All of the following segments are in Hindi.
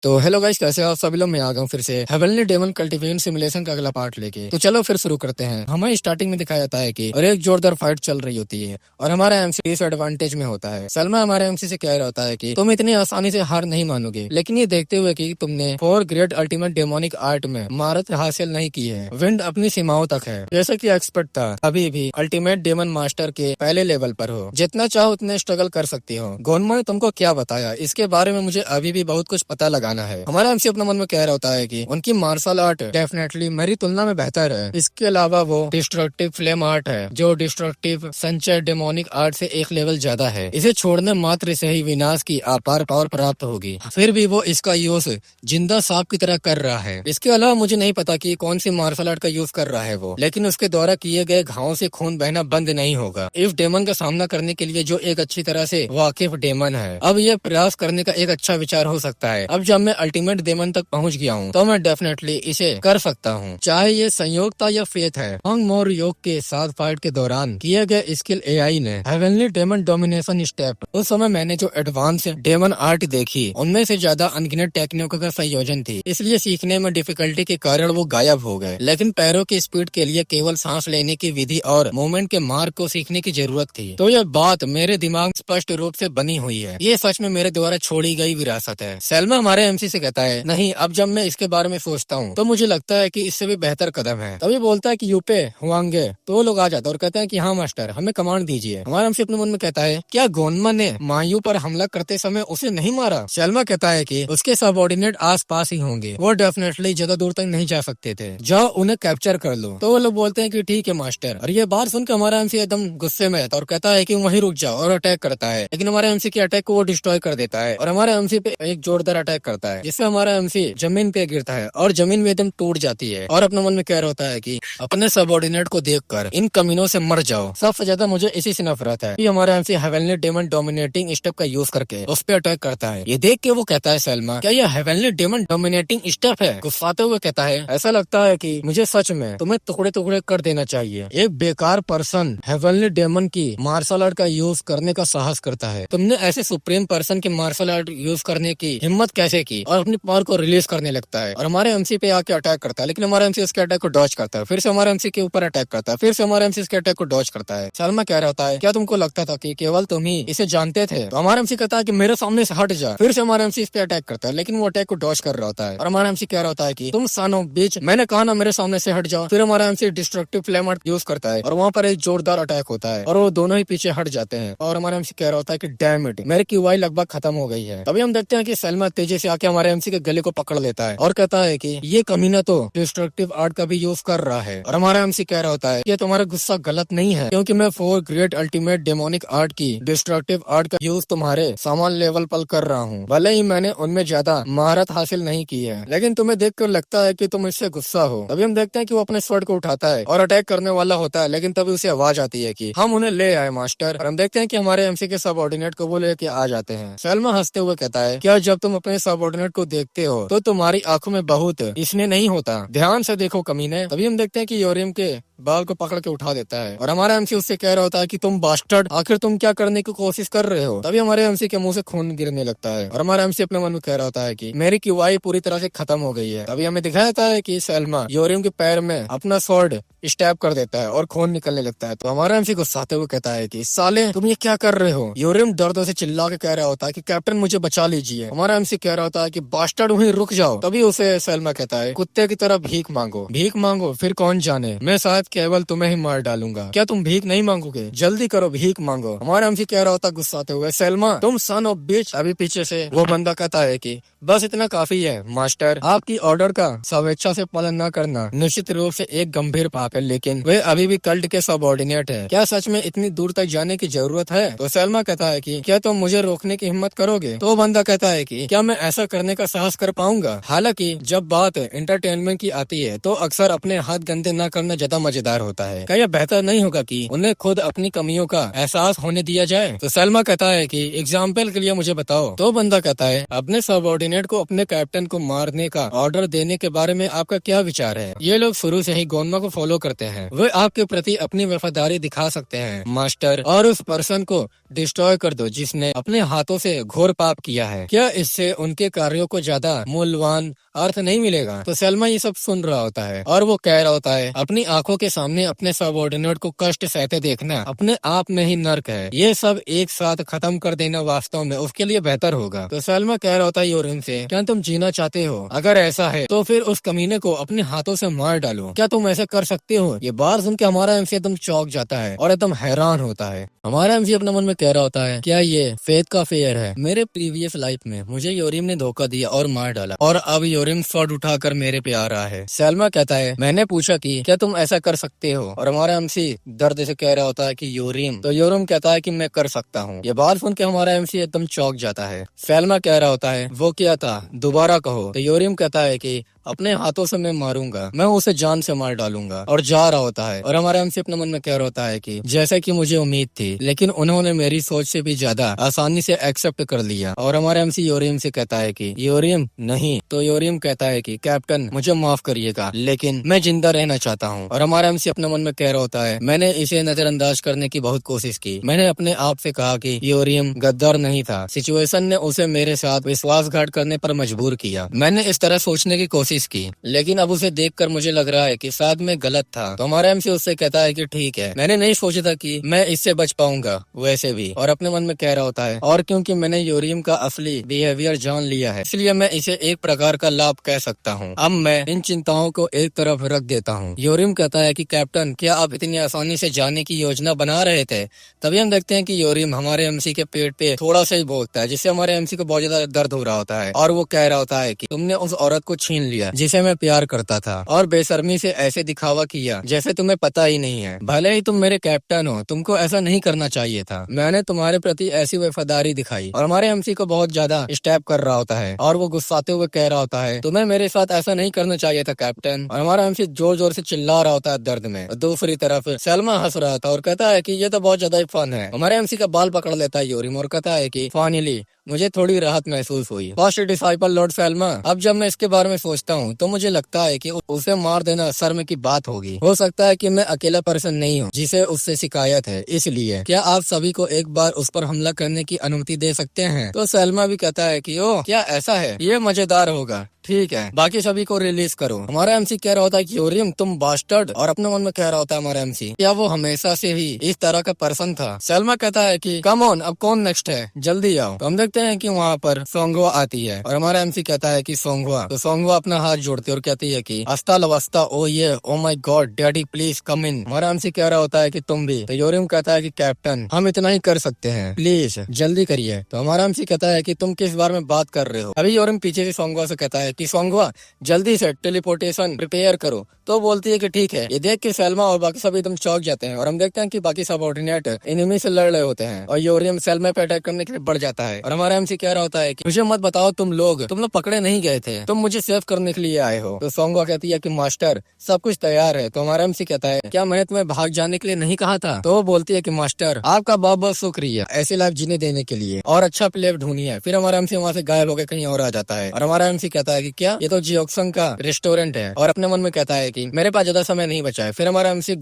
तो हेलो गाइस, कैसे हो आप सभी लोग। मैं आ गया हूँ फिर से हेवनली डेमन कल्टीवेशन सिमुलेशन का अगला पार्ट लेके। तो चलो फिर शुरू करते हैं। हमें स्टार्टिंग में दिखाया जाता है कि और एक जोरदार फाइट चल रही होती है और हमारा एमसी डिसएडवांटेज में होता है। सलमा हमारे एमसी से कह रहा होता है कि तुम इतनी आसानी से हार नहीं मानोगे, लेकिन ये देखते हुए कि तुमने 4 ग्रेट अल्टीमेट डेमोनिक आर्ट में महारत हासिल नहीं की है। विंड अपनी सीमाओं तक है, जैसा कि एक्सपर्ट था। अभी भी अल्टीमेट डेमन मास्टर के पहले लेवल पर हो, जितना चाहो उतने स्ट्रगल कर सकती हो। गोनमा ने तुमको क्या बताया, इसके बारे में मुझे अभी भी बहुत कुछ पता लगाना है। हमारा एमसी अपने मन में कह रहा होता है कि उनकी मार्शल आर्ट डेफिनेटली मेरी तुलना में बेहतर है। इसके अलावा वो डिस्ट्रक्टिव फ्लेम आर्ट है, जो डिस्ट्रक्टिव संचय डेमोनिक आर्ट से एक लेवल ज्यादा है। इसे छोड़ने मात्र से ही विनाश की अपार पावर प्राप्त होगी। फिर भी वो इसका यूज जिंदा सांप की तरह कर रहा है। इसके अलावा मुझे नहीं पता कि कौन सी मार्शल आर्ट का यूज कर रहा है वो, लेकिन उसके द्वारा किए गए घावों से खून बहना बंद नहीं होगा। इस डेमन का सामना करने के लिए जो एक अच्छी तरह से वाकिफ डेमन है, अब ये प्रयास करने का एक अच्छा विचार हो सकता है। अब जब मैं अल्टीमेट डेमन तक पहुंच गया हूँ तो मैं डेफिनेटली इसे कर सकता हूँ, चाहे ये संयोगता या फेथ है। हंग मोर योग के साथ फाइट के दौरान किए गए स्किल एआई ने हेवनली डेमन डोमिनेशन स्टेप, उस समय मैंने जो एडवांस डेमन आर्ट देखी उनमें से ज्यादा अनगिनत टेक्निकों का संयोजन थी, इसलिए सीखने में डिफिकल्टी के कारण वो गायब हो गए। लेकिन पैरों की स्पीड के लिए केवल सांस लेने की विधि और मूवमेंट के मार्ग को सीखने की जरूरत थी। तो यह बात मेरे दिमाग स्पष्ट रूप से बनी हुई है। ये सच में मेरे द्वारा छोड़ी गई विरासत है। सेल्मा हमारे एमसी से कहता है, नहीं, अब जब मैं इसके बारे में सोचता हूँ तो मुझे लगता है कि इससे भी बेहतर कदम है। तभी बोलता है कि यूपे हुआंगे, तो वो लोग आ जाते हैं और कहते हैं कि हाँ मास्टर, हमें कमांड दीजिए। हमारा एमसी अपने मन में कहता है, क्या गोनमा ने मायू पर हमला करते समय उसे नहीं मारा? सेल्मा कहता है कि उसके सबऑर्डिनेट आस पास ही होंगे, वो डेफिनेटली ज्यादा दूर तक नहीं जा सकते थे, जाओ उन्हें कैप्चर कर लो। तो वो लोग बोलते हैं कि ठीक है मास्टर। और ये बात सुनकर हमारा एमसी एकदम गुस्से में था और कहता है कि वहीं रुक जाओ, और अटैक करता है। लेकिन हमारे एमसी के अटैक को वो डिस्ट्रॉय कर देता है और हमारे एमसी पे एक जोरदार अटैक करता है, जिससे हमारा एमसी जमीन पे गिरता है और जमीन में एकदम टूट जाती है। और अपने मन में कह रहा होता है कि अपने सबऑर्डिनेट को देखकर इन कमीनों से मर जाओ। सबसे ज्यादा मुझे इसी से नफरत है कि हमारा MC heavenly demon dominating step का यूज करके उस पे अटैक करता है। ये देख के वो कहता है, सलमा, क्या ये हेवनली डेमन डोमिनेटिंग स्टेप है? गुस्साते हुए कहता है, ऐसा लगता है कि मुझे सच में तुम्हें टुकड़े टुकड़े कर देना चाहिए। एक बेकार पर्सन हेवनली डेमन की मार्शल आर्ट का यूज करने का साहस करता है। तुमने ऐसे सुप्रीम पर्सन की मार्शल आर्ट यूज करने की हिम्मत कैसे की? और अपनी पावर को रिलीज करने लगता है और हमारे एमसी पे आके अटैक करता है। लेकिन हमारा एमसी उसके अटैक को डॉज करता है, फिर से हमारे एमसी के ऊपर अटैक करता है, फिर से हमारे एमसी इसके अटैक को डॉज करता है। सलमा कह रहा होता है, क्या तुमको लगता था कि केवल तुम ही इसे जानते थे? तो हमारा एमसी कहता है कि मेरे सामने से हट जा। फिर से हमारा एमसी इस पे अटैक करता है, लेकिन वो अटैक को डॉज कर रहा होता है। और हमारा एमसी कह रहा होता है कि तुम सन ऑफ बीच, मैंने कहा ना मेरे सामने से हट जाओ। फिर हमारा MC destructive flame art use करता है और वहाँ पर एक जोरदार अटैक होता है और वो दोनों ही पीछे हट जाते हैं। और हमारा एमसी कह रहा होता है कि डैम इट, मेरी क्यूआई लगभग खत्म हो गई है। तभी हम देखते हैं कि सलमा तेजी से आके हमारे एमसी के गले को पकड़ लेता है और कहता है कि ये कमीना तो डिस्ट्रक्टिव आर्ट का भी यूज कर रहा है। और हमारा एमसी कह रहा होता है कि तुम्हारा गुस्सा गलत नहीं है, क्योंकि मैं 4 ग्रेट अल्टीमेट डेमोनिक आर्ट की डिस्ट्रक्टिव आर्ट का यूज तुम्हारे सामान लेवल पर कर रहा हूँ। भले ही मैंने उनमें ज्यादा महारत हासिल नहीं की है, लेकिन तुम्हें देखकर लगता है कि तुम इससे गुस्सा हो। तभी हम देखते हैं कि वो अपने स्वord को उठाता है और अटैक करने वाला होता है, लेकिन तभी उसे आवाज आती है कि हम उन्हें ले आए मास्टर। और हम देखते हैं कि हमारे एमसी के सबऑर्डिनेट को वो लेके आ जाते हैं। सलमा हंसते हुए कहता है, क्या जब तुम अपने सबऑर्डिनेट को देखते हो तो तुम्हारी आंखों में बहुत इसने नहीं होता? ध्यान से देखो कमीने। तभी हम देखते हैं कि योरियम के बाल को पकड़ के उठा देता है और हमारा एमसी उससे कह रहा होता है कि तुम बास्टर्ड, आखिर तुम क्या करने की कोशिश कर रहे हो? तभी हमारे एमसी के मुंह से खून गिरने लगता है और हमारा एमसी अपने मन में कह रहा होता है कि मेरी क्यूआई पूरी तरह से खत्म हो गई है। तभी हमें दिखाया जाता है कि सलमा योरियम के पैर में अपना स्वॉर्ड स्टैब कर देता है और खून निकलने लगता है। तो हमारा एमसी गुस्साते हुए कहता है कि साले तुम ये क्या कर रहे हो? योरियम दर्दों से चिल्ला के कह रहा होता है कि कैप्टन मुझे बचा लीजिए। हमारा एमसी कह रहा होता है कि बास्टर्ड वहीं रुक जाओ। तभी उसे सलमा कहता है, कुत्ते की तरह भीख मांगो, भीख मांगो, फिर कौन जाने मैं शायद केवल तुम्हें ही मार डालूंगा। क्या तुम भीख नहीं मांगोगे? जल्दी करो, भीख मांगो। हमारा एमसी कह रहा होता गुस्साते हुए, सलमा तुम सन ऑफ बिच। अभी पीछे से वो बंदा कहता है कि बस इतना काफी है मास्टर, आपकी ऑर्डर का स्वेच्छा से पालन न करना निश्चित रूप से एक गंभीर पाप है, लेकिन वे अभी भी कल्ट के सबऑर्डिनेट है। क्या सच में इतनी दूर तक जाने की जरूरत है? तो सलमा कहता है कि क्या तुम मुझे रोकने की हिम्मत करोगे? तो बंदा कहता है कि क्या मैं ऐसा करने का साहस कर पाऊंगा? हालांकि जब बात एंटरटेनमेंट की आती है तो अक्सर अपने हाथ गंदे न करना ज्यादा मजेदार होता है। क्या यह बेहतर नहीं होगा कि उन्हें खुद अपनी कमियों का एहसास होने दिया जाए? तो सलमा कहता है कि एग्जाम्पल के लिए मुझे बताओ। तो बंदा कहता है, अपने सबऑर्डिनेट को अपने कैप्टन को मारने का ऑर्डर देने के बारे में आपका क्या विचार है? ये लोग शुरू से ही गोनमा को फॉलो करते हैं, वे आपके प्रति अपनी वफादारी दिखा सकते हैं मास्टर, और उस पर्सन को डिस्ट्रॉय कर दो जिसने अपने हाथों से घोर पाप किया है। क्या इससे उनके कार्यों को ज्यादा मूल्यवान अर्थ नहीं मिलेगा। तो सलमा ये सब सुन रहा होता है और वो कह रहा होता है अपनी आंखों के सामने अपने सबऑर्डिनेट को कष्ट सहते देखना अपने आप में ही नर्क है, ये सब एक साथ खत्म कर देना वास्तव में उसके लिए बेहतर होगा। तो सलमा कह रहा होता है यूरिन से, क्या तुम जीना चाहते हो? अगर ऐसा है तो फिर उस कमीने को अपने हाथों से मार डालो, क्या तुम ऐसा कर सकते हो? ये बात सुन के हमारा एमसी एकदम चौंक जाता है और एकदम हैरान होता है। हमारा एमसी अपने मन में कह रहा होता है क्या ये फेथ का फेयर है? मेरे प्रीवियस लाइफ में मुझे यूरिन ने धोखा दिया और मार डाला और अब यूरिन स्वॉर्ड उठाकर मेरे पे आ रहा है। सलमा कहता है मैंने पूछा कि क्या तुम ऐसा कर सकते हो? और हमारा एमसी दर्द से कह रहा होता है कि यूरिन, तो यूरिन कहता है कि मैं कर सकता हूँ। ये बात सुन के हमारा एमसी एकदम चौंक जाता है। सलमा कह रहा होता है वो क्या था, दोबारा कहो। तो यूरिन कहता है कि अपने हाथों से मैं मारूंगा, मैं उसे जान से मार डालूंगा, और जा रहा होता है। और हमारा एमसी अपने मन में कह रहा होता है कि जैसा कि मुझे उम्मीद थी, लेकिन उन्होंने मेरी सोच से भी ज्यादा आसानी से एक्सेप्ट कर लिया। और हमारा एमसी यूरियम से कहता है कि यूरियम नहीं। तो यूरियम कहता है कि कैप्टन मुझे माफ करिएगा, लेकिन मैं जिंदा रहना चाहता हूँ। और हमारा एमसी अपने मन में कह रहा होता है मैंने इसे नजरअंदाज करने की बहुत कोशिश की, मैंने अपने आप से कहा कि यूरियम गद्दार नहीं था, सिचुएशन ने उसे मेरे साथ विश्वासघात करने पर मजबूर किया, मैंने इस तरह सोचने की कोशिश की, लेकिन अब उसे देखकर मुझे लग रहा है कि शायद मैं गलत था। तो हमारा एमसी उससे कहता है कि ठीक है, मैंने नहीं सोचा था कि मैं इससे बच पाऊंगा वैसे भी। और अपने मन में कह रहा होता है और क्योंकि मैंने यूरियम का असली बिहेवियर जान लिया है, इसलिए मैं इसे एक प्रकार का लाभ कह सकता हूँ। अब मैं इन चिंताओं को एक तरफ रख देता हूँ। यूरियम कहता है कि कैप्टन क्या आप इतनी आसानी से जाने की योजना बना रहे थे? तभी हम देखते हैं कि यूरियम हमारे एमसी के पेट पे थोड़ा सा ही बोलता है, जिससे हमारे एमसी को बहुत ज्यादा दर्द हो रहा होता है। और वो कह रहा होता है कि तुमने उस औरत को छीन लिया जिसे मैं प्यार करता था, और बेशर्मी से ऐसे दिखावा किया जैसे तुम्हें पता ही नहीं है। भले ही तुम मेरे कैप्टन हो, तुमको ऐसा नहीं करना चाहिए था। मैंने तुम्हारे प्रति ऐसी वफादारी दिखाई। और हमारे एमसी को बहुत ज्यादा स्टैप कर रहा होता है और वो गुस्साते हुए कह रहा होता है तुम्हें मेरे साथ ऐसा नहीं करना चाहिए था कैप्टन। और हमारा एमसी जोर जोर से चिल्ला रहा होता है दर्द में। दूसरी तरफ सलमा हंस रहा था और कहता है कि ये तो बहुत ज्यादा फन है। हमारे एमसी का बाल पकड़ लेता है यूरिम और कहता है कि फाइनली मुझे थोड़ी राहत महसूस हुई। फर्स्ट डिसाइपल लॉर्ड सलमा, अब जब मैं इसके बारे में सोचता हूँ तो मुझे लगता है कि उसे मार देना शर्म की बात होगी। हो सकता है कि मैं अकेला पर्सन नहीं हूँ जिसे उससे शिकायत है, इसलिए क्या आप सभी को एक बार उस पर हमला करने की अनुमति दे सकते हैं? तो सलमा भी कहता है कि ओह क्या ऐसा है, ये मजेदार होगा, ठीक है बाकी सभी को रिलीज करो। हमारा एमसी कह रहा होता है कि यूरियम तुम बास्टर्ड। और अपने मन में कह रहा होता है हमारा एमसी क्या वो हमेशा से ही इस तरह का पर्सन था? सलमा कहता है कि कम ऑन, अब कौन नेक्स्ट है, जल्दी आओ। तो हम देखते हैं कि वहाँ पर सोंगवा आती है और हमारा एमसी कहता है कि सोंगवा। तो सोंगवा अपना हाथ जोड़ती है और कहती है कि अस्ता लवस्ता, ओ ये, oh my God daddy please come in. हमारा एमसी कह रहा होता है कि तुम भी। तो यूरियम कहता है कि कैप्टन हम इतना ही कर सकते हैं, प्लीज जल्दी करिए। तो हमारा एमसी कहता है कि तुम किस बारे में बात कर रहे हो? अभी यूरियम पीछे से सोंगवा से कहता है कि सोंगवा जल्दी से टेलीपोर्टेशन प्रिपेयर करो। तो बोलती है कि ठीक है। ये देख के सलमा और बाकी सब एकदम चौंक जाते हैं और हम देखते हैं कि बाकी सबऑर्डिनेट एनिमी से लड़ रहे होते हैं और यूरियम सलमा पे अटैक करने के लिए बढ़ जाता है। और हमारा एमसी कह रहा होता है कि मुझे मत बताओ तुम लोग पकड़े नहीं गए थे, तुम मुझे सेव करने के लिए आए हो। तो सोंगवा कहती है कि मास्टर सब कुछ तैयार है। तो हमारा एमसी कहता है क्या मैंने तुम्हें भाग जाने के लिए नहीं कहा था? तो वो बोलती है कि मास्टर आपका बहुत बहुत शुक्रिया ऐसी लाइफ जीने देने के लिए, और अच्छा प्लेयर ढूंढिए। फिर हमारा एमसी वहाँ से गायब होकर कहीं और आ जाता है और हमारा एमसी कहता है कि क्या ये तो जियोक्सन का रेस्टोरेंट है, और अपने मन में कहता है कि मेरे पास ज्यादा समय नहीं बचा है। फिर हमारा एमसी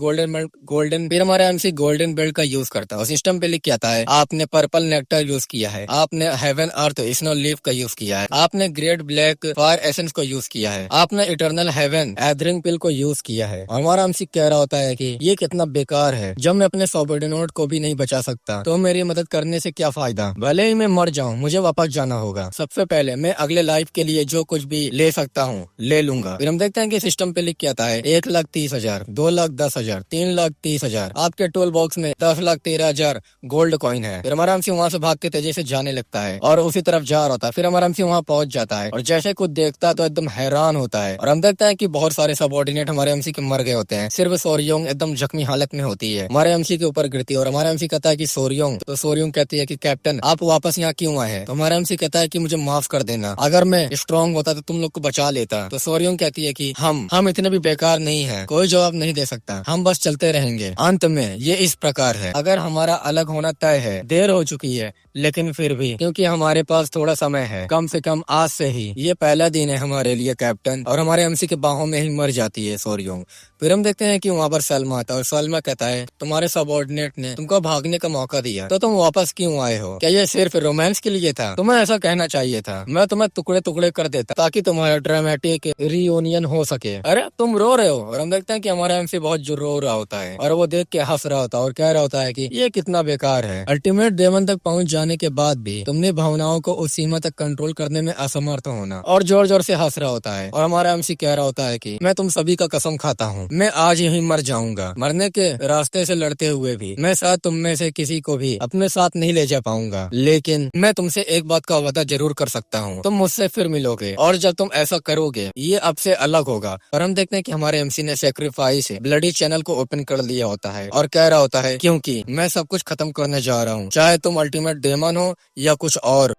गोल्डन बेल्ट का यूज करता है और सिस्टम पे लिख के आता है आपने पर्पल नेक्टर यूज किया है, आपने हेवन अर्थ स्नो लीफ का यूज किया है, आपने ग्रेट ब्लैक फायर एसेंस को यूज किया है, आपने इटर्नल हेवन एथरिंग पिल को यूज किया है। और हमारा एमसी कह रहा होता है कि ये कितना बेकार है, जब मैं अपने सबऑर्डिनेट को भी नहीं बचा सकता तो मेरी मदद करने से क्या फायदा? भले ही मैं मर जाऊं, मुझे वापस जाना होगा। सबसे पहले मैं अगले लाइफ के लिए जो कुछ भी ले सकता हूँ ले लूंगा। फिर हम देखते हैं कि सिस्टम पे लिख के आता है 1,30,000, 2,10,000, 3,30,000, आपके टूल बॉक्स में 10,13,000 गोल्ड कॉइन है। फिर हमारा एमसी वहाँ से भाग के तेजी से जाने लगता है और उसी तरफ जा रहा था। फिर हमारा एमसी वहाँ पहुंच जाता है और जैसे कुछ देखता है तो एकदम हैरान होता है और हम देखते हैं कि बहुत सारे सबऑर्डिनेट हमारे एमसी के मर गए होते हैं, सिर्फ सोरियोंग एकदम जख्मी हालत में होती है, हमारे एमसी के ऊपर गिरती है और हमारा एमसी कहता है कि सोरियोंग। तो सोरियोंग कहती है कि कैप्टन आप वापस यहाँ क्यों आए हैं? तो हमारा एमसी कहता है कि मुझे माफ कर देना, अगर मैं स्ट्रॉन्ग होता तो तुम लोग को बचा लेता। तो सोरियोंग कहती है कि हम इतने भी बेकार नहीं है, कोई जवाब नहीं दे सकता, हम बस चलते रहेंगे। अंत में ये इस प्रकार है, अगर हमारा अलग होना तय है, देर हो चुकी है, लेकिन फिर भी क्योंकि हमारे पास थोड़ा समय है, कम से कम आज से ही ये पहला दिन है हमारे लिए कैप्टन। और हमारे एमसी के बाहों में ही मर जाती है सोरियोंग। फिर हम देखते हैं कि वहाँ पर सलमा आता है और सलमा कहता है तुम्हारे सबऑर्डिनेट ने तुमको भागने का मौका दिया तो तुम वापस क्यों आए हो? क्या ये सिर्फ रोमांस के लिए था? तुम्हें ऐसा कहना चाहिए था, मैं तुम्हें टुकड़े टुकड़े कर देता ताकि तुम्हारा ड्रामेटिक रियूनियन हो सके। अरे तुम रो रहे हो। और हम देखते हैं कि हमारा एमसी बहुत जो रो रहा होता है और वो देख के हंस रहा होता है और कह रहा होता है कि ये कितना बेकार है। अल्टीमेट डेमन तक पहुंच जाने के बाद भी तुमने भावनाओं को उस सीमा तक कंट्रोल करने में असमर्थ होना। और जोर जोर से हंस रहा होता है और हमारा एमसी कह रहा होता है कि मैं तुम सभी का कसम खाता हूँ, मैं आज ही मर जाऊंगा। मरने के रास्ते से लड़ते हुए भी मैं शायद तुम में से किसी को भी अपने साथ नहीं ले जा पाऊंगा, लेकिन मैं तुमसे एक बात का वादा जरूर कर सकता हूँ, तुम मुझसे फिर मिलोगे और जब तुम ऐसा करोगे ये अब से अलग होगा। और हम देखते हैं कि हमारे एमसी ने सेक्रीफाइस ब्लडी चैनल को ओपन कर लिया होता है और कह रहा होता है क्योंकि मैं सब कुछ खत्म करने जा रहा हूँ, चाहे तुम अल्टीमेट डेमन हो या कुछ और।